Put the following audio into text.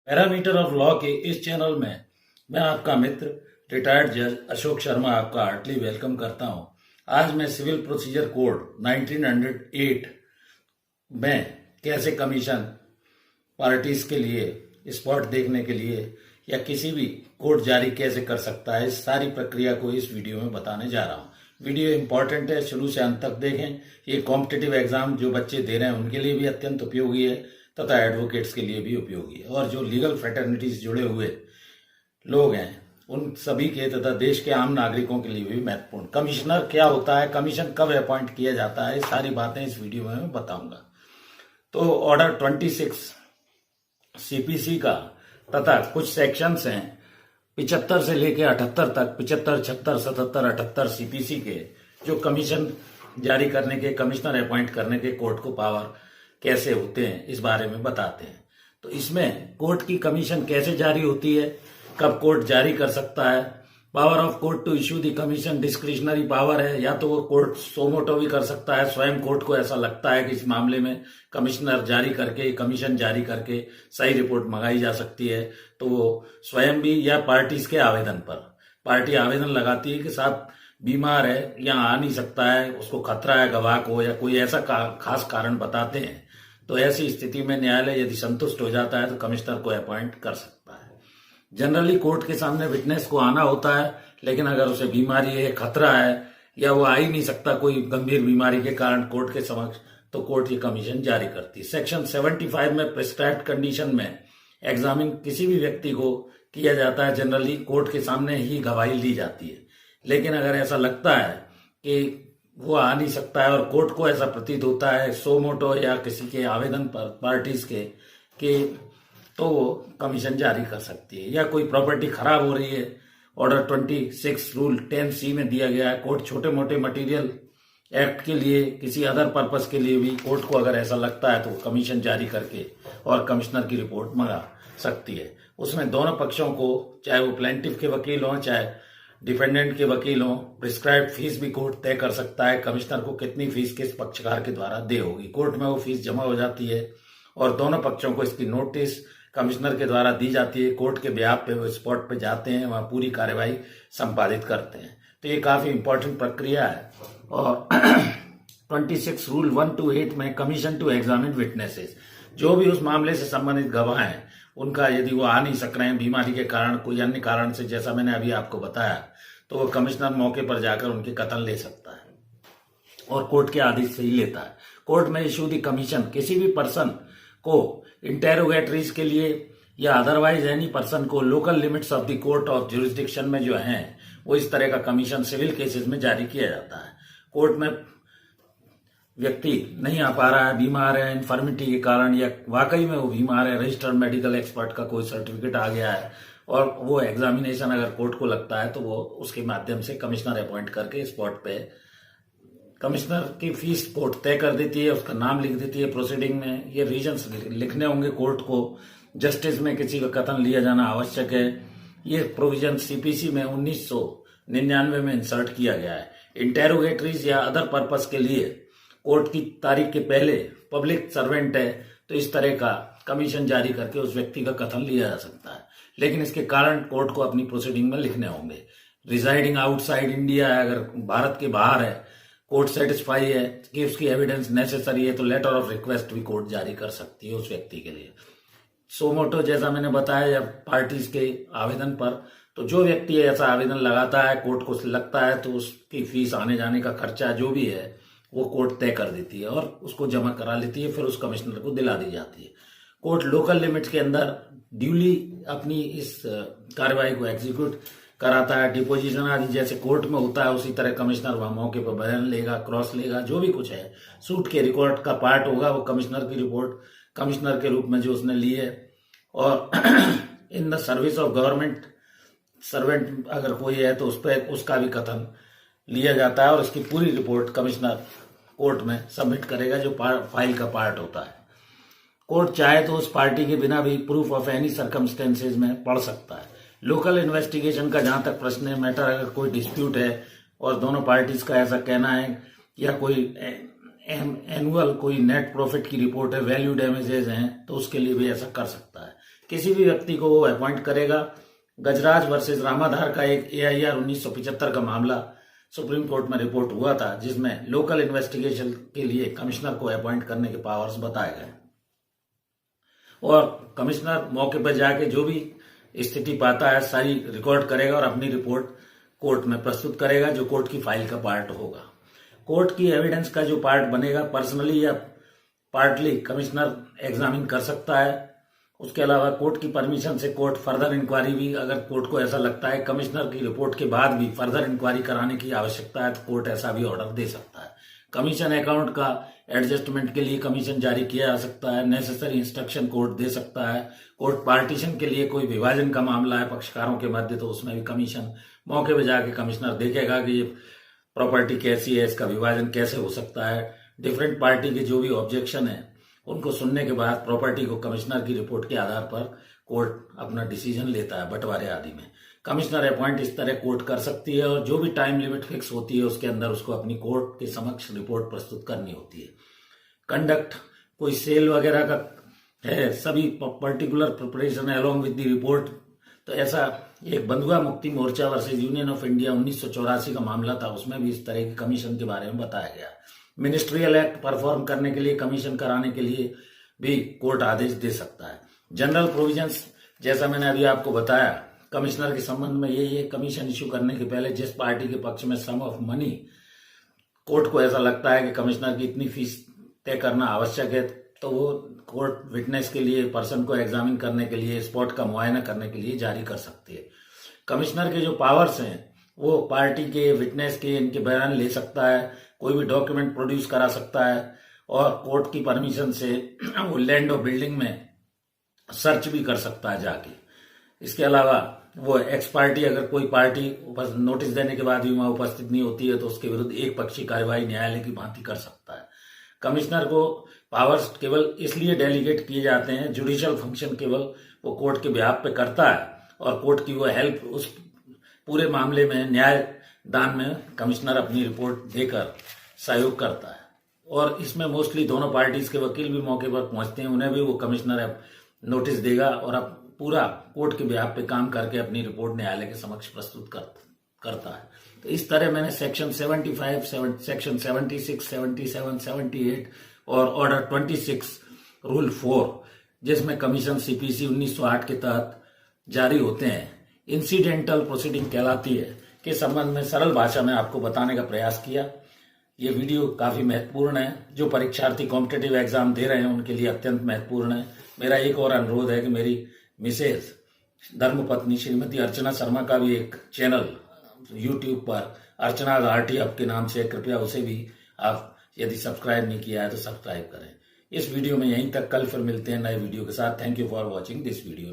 Parameter of law के इस channel में मैं आपका मित्र रिटायर्ड जज अशोक शर्मा आपका हार्टली वेलकम करता हूं। आज मैं सिविल प्रोसीजर कोड 1908 में कैसे कमीशन पार्टीज के लिए स्पॉट देखने के लिए या किसी भी कोर्ट जारी कैसे कर सकता है, इस सारी प्रक्रिया को इस वीडियो में बताने जा रहा हूं। वीडियो इंपॉर्टेंट है, शुरू से अंत तक देखें। ये कॉम्पिटिटिव एग्जाम जो बच्चे दे रहे हैं उनके लिए भी अत्यंत उपयोगी है तथा एडवोकेट्स के लिए भी उपयोगी है, और जो लीगल फ्रेटर्निटीज जुड़े हुए लोग हैं उन सभी के तथा देश के आम नागरिकों के लिए भी महत्वपूर्ण। कमिश्नर क्या होता है, कमीशन कब अपॉइंट किया जाता है, सारी बातें इस वीडियो में मैं बताऊंगा। तो ऑर्डर 26 सीपीसी का तथा कुछ सेक्शंस हैं 75 से लेकर 78 तक, 75, 76, 77, 78 सीपीसी के, जो कमीशन जारी करने के, कमिश्नर अपॉइंट करने के कोर्ट को पावर कैसे होते हैं इस बारे में बताते हैं। तो इसमें कोर्ट की कमीशन कैसे जारी होती है, कब कोर्ट जारी कर सकता है। Power of court to issue the commission discretionary power है, या तो वो कोर्ट सोमोटो भी कर सकता है, स्वयं कोर्ट को ऐसा लगता है कि इस मामले में कमिश्नर जारी करके, कमीशन जारी करके सही रिपोर्ट मंगाई जा सकती है, तो वो स्वयं भी, या पार्टीज के आवेदन पर पार्टी आवेदन लगाती है कि साहब बीमार है, यहाँ आ नहीं सकता है, उसको खतरा है गवाह को, या कोई ऐसा खास कारण बताते हैं, तो ऐसी स्थिति में न्यायालय यदि संतुष्ट हो जाता है तो कमिश्नर को अपॉइंट कर सकता है। जनरली कोर्ट के सामने विटनेस को आना होता है, लेकिन अगर उसे बीमारी है, खतरा है, या वो आ ही नहीं सकता कोई गंभीर बीमारी के कारण कोर्ट के समक्ष, तो कोर्ट ये कमीशन जारी करती है। सेक्शन 75 में प्रिस्क्राइब्ड कंडीशन में एग्जामिन किसी भी व्यक्ति को किया जाता है, जनरली कोर्ट के सामने ही गवाही ली जाती है। लेकिन अगर ऐसा लगता है कि वो आ नहीं सकता है और कोर्ट को ऐसा प्रतीत होता है सो मोटो या किसी के आवेदन पर पार्टीज के कि तो वो कमीशन जारी कर सकती है। या कोई प्रॉपर्टी खराब हो रही है, ऑर्डर 26 रूल 10C में दिया गया है, कोर्ट छोटे मोटे मटेरियल एक्ट के लिए, किसी अदर पर्पस के लिए भी कोर्ट को अगर ऐसा लगता है तो कमीशन जारी करके और कमिश्नर की रिपोर्ट मंगा सकती है। उसमें दोनों पक्षों को, चाहे वो प्लेंटिफ के वकील हों चाहे डिफेंडेंट के वकील हों, प्रिस्क्राइब्ड फीस भी कोर्ट तय कर सकता है, कमिश्नर को कितनी फीस किस पक्षकार के द्वारा दे होगी। कोर्ट में वो फीस जमा हो जाती है और दोनों पक्षों को इसकी नोटिस कमिश्नर के द्वारा दी जाती है। कोर्ट के ब्याह पे वो स्पॉट पे जाते हैं, वहां पूरी कार्यवाही संपादित करते हैं। तो ये काफी इंपॉर्टेंट प्रक्रिया है। और 26 रूल 1 to 8 में कमीशन टू एग्जामिन विटनेसेस, जो भी उस मामले से संबंधित गवाह हैं उनका यदि वो आ नहीं सक रहे हैं बीमारी के कारण, कोई अन्य कारण से, जैसा मैंने अभी आपको बताया, तो वो कमिश्नर मौके पर जाकर उनके कथन ले सकता है और कोर्ट के आदेश से ही लेता है। कोर्ट में इशू दी कमीशन किसी भी पर्सन को इंटेरोगेटरीज के लिए या अदरवाइज एनी पर्सन को local limits of the court of jurisdiction में जो है वो इस तरह का कमीशन सिविल केसेस में जारी किया जाता है। कोर्ट में व्यक्ति नहीं आ पा रहा है, बीमार है इन्फर्मिटी के कारण, या वाकई में वो बीमार है, रजिस्टर्ड मेडिकल एक्सपर्ट का कोई सर्टिफिकेट आ गया है और वो एग्जामिनेशन अगर कोर्ट को लगता है तो वो उसके माध्यम से कमिश्नर अपॉइंट करके स्पॉट पे कमिश्नर की फीस कोर्ट तय कर देती है, उसका नाम लिख देती है प्रोसीडिंग में। ये रीजंस लिखने होंगे कोर्ट को, जस्टिस में किसी का कथन लिया जाना आवश्यक है। ये प्रोविजन सीपीसी में 1999 में इंसर्ट किया गया है। इंटेरोगेटरीज या अदर पर्पस के लिए कोर्ट की तारीख के पहले पब्लिक सर्वेंट है तो इस तरह का कमीशन जारी करके उस व्यक्ति का कथन लिया जा सकता है, लेकिन इसके कारण कोर्ट को अपनी प्रोसीडिंग में लिखने होंगे। रिजाइडिंग आउटसाइड इंडिया है, अगर भारत के बाहर है, कोर्ट सेटिस्फाई है कि उसकी एविडेंस नेसेसरी है, तो लेटर ऑफ रिक्वेस्ट भी कोर्ट जारी कर सकती है उस व्यक्ति के लिए। सोमोटो जैसा मैंने बताया, या पार्टीज के आवेदन पर, तो जो व्यक्ति ऐसा आवेदन लगाता है, कोर्ट को लगता है, तो उसकी फीस, आने जाने का खर्चा जो भी है वो कोर्ट तय कर देती है और उसको जमा करा लेती है, फिर उस कमिश्नर को दिला दी जाती है। कोर्ट लोकल लिमिट्स के अंदर ड्यूली अपनी इस कार्यवाही को एग्जीक्यूट कराता है। डिपोजिशन आदि जैसे कोर्ट में होता है उसी तरह कमिश्नर वहां मौके पर बयान लेगा, क्रॉस लेगा, जो भी कुछ है सूट के रिकॉर्ड का पार्ट होगा वो कमिश्नर की रिपोर्ट कमिश्नर के रूप में जो उसने ली है। और in the service of government servant अगर कोई है तो उस पर उसका भी कथन लिया जाता है और उसकी पूरी रिपोर्ट कमिश्नर कोर्ट में सबमिट करेगा, जो फाइल का पार्ट होता है। कोर्ट चाहे तो उस पार्टी के बिना भी प्रूफ ऑफ एनी सर्कमस्टेंसेज में पढ़ सकता है। लोकल इन्वेस्टिगेशन का जहां तक प्रश्न है, मैटर अगर कोई डिस्प्यूट है और दोनों पार्टीज का ऐसा कहना है, या कोई एनुअल कोई नेट प्रॉफिट की रिपोर्ट है, वैल्यू डैमेजेस हैं, तो उसके लिए भी ऐसा कर सकता है। किसी भी व्यक्ति को वो अपॉइंट करेगा। गजराज वर्सेस रामाधार का एक AIR 1975 का मामला सुप्रीम कोर्ट में रिपोर्ट हुआ था, जिसमें लोकल इन्वेस्टिगेशन के लिए कमिश्नर को अपॉइंट करने के पावर्स बताए गए और कमिश्नर मौके पर जाके जो भी स्थिति पाता है सारी रिकॉर्ड करेगा और अपनी रिपोर्ट कोर्ट में प्रस्तुत करेगा, जो कोर्ट की फाइल का पार्ट होगा। कोर्ट की एविडेंस का जो पार्ट बनेगा पर्सनली या पार्टली कमिश्नर एग्जामिन कर सकता है। उसके अलावा कोर्ट की परमिशन से कोर्ट फर्दर इंक्वायरी भी, अगर कोर्ट को ऐसा लगता है कमिश्नर की रिपोर्ट के बाद भी फर्दर इंक्वायरी कराने की आवश्यकता है, तो कोर्ट ऐसा भी ऑर्डर दे सकता है। कमीशन अकाउंट का एडजस्टमेंट के लिए कमीशन जारी किया जा सकता है। नेसेसरी इंस्ट्रक्शन कोर्ट दे सकता है। कोर्ट पार्टीशन के लिए कोई विभाजन का मामला है पक्षकारों के मध्य, तो उसमें भी कमीशन मौके पर जाके कमिश्नर देखेगा कि ये प्रॉपर्टी कैसी है, इसका विभाजन कैसे हो सकता है। डिफरेंट पार्टी के जो भी ऑब्जेक्शन है उनको सुनने के बाद प्रॉपर्टी को कमिश्नर की रिपोर्ट के आधार पर कोर्ट अपना डिसीजन लेता है बंटवारे आदि में। कमिश्नर अपॉइंट इस तरह कोर्ट कर सकती है और जो भी टाइम लिमिट फिक्स होती है उसके अंदर उसको अपनी कोर्ट के समक्ष रिपोर्ट प्रस्तुत करनी होती है। कंडक्ट कोई सेल वगैरह का है, सभी particular preparation along with the report, तो ऐसा एक बंधुआ Mukti Morcha versus union of India 1984 का मामला था, उसमें भी इस तरह के कमीशन के बारे में बताया गया। मिनिस्ट्रियल एक्ट परफॉर्म करने के लिए कमीशन कराने के लिए भी कोर्ट आदेश दे सकता है। जनरल प्रोविजंस, जैसा मैंने अभी आपको बताया, कमिश्नर के संबंध में ये कमीशन इश्यू करने के पहले जिस पार्टी के पक्ष में सम ऑफ मनी कोर्ट को ऐसा लगता है कि कमिश्नर की इतनी फीस तय करना आवश्यक है, तो वो कोर्ट विटनेस के लिए, पर्सन को एग्जामिन करने के लिए, स्पॉट का मुआयना करने के लिए जारी कर सकती है। कमिश्नर के जो पावर्स हैं वो पार्टी के, विटनेस के, इनके बयान ले सकता है, कोई भी डॉक्यूमेंट प्रोड्यूस करा सकता है और कोर्ट की परमिशन से वो लैंड और बिल्डिंग में सर्च भी कर सकता है जाके। इसके अलावा वो एक्स पार्टी, अगर कोई पार्टी नोटिस देने के बाद भी वहां उपस्थित नहीं होती है तो उसके विरुद्ध एक पक्षी कार्यवाही न्यायालय की भांति कर सकता है। कमिश्नर को पावर्स केवल इसलिए डेलीगेट किए जाते हैं, जुडिशियल फंक्शन केवल वो कोर्ट के बिहाफ पे करता है और कोर्ट की वो हेल्प उस पूरे मामले में न्याय दान में कमिश्नर अपनी रिपोर्ट देकर सहयोग करता है। और इसमें मोस्टली दोनों पार्टीज के वकील भी मौके पर पहुंचते हैं, उन्हें भी वो कमिश्नर नोटिस देगा और अब पूरा कोर्ट के बिहाफ पे काम करके अपनी रिपोर्ट न्यायालय के समक्ष प्रस्तुत करता है। तो इस तरह मैंने सेक्शन 75, सेक्शन 76, 77, 78 और ऑर्डर 26 रूल 4, जिसमें कमीशन CPC 1908 के तहत जारी होते हैं, इंसिडेंटल प्रोसीडिंग कहलाती है, के संबंध में सरल भाषा में आपको बताने का प्रयास किया। ये वीडियो काफी महत्वपूर्ण है, जो परीक्षार्थी कॉम्पिटिटिव एग्जाम दे रहे हैं उनके लिए अत्यंत महत्वपूर्ण है। मेरा एक और अनुरोध है कि मेरी मिसेज धर्मपत्नी श्रीमती अर्चना शर्मा का भी एक चैनल YouTube पर अर्चना आरटी आपके नाम से, कृपया उसे भी आप यदि सब्सक्राइब नहीं किया है तो सब्सक्राइब करें। इस वीडियो में यहीं तक, कल फिर मिलते हैं नए वीडियो के साथ। Thank you for watching this video.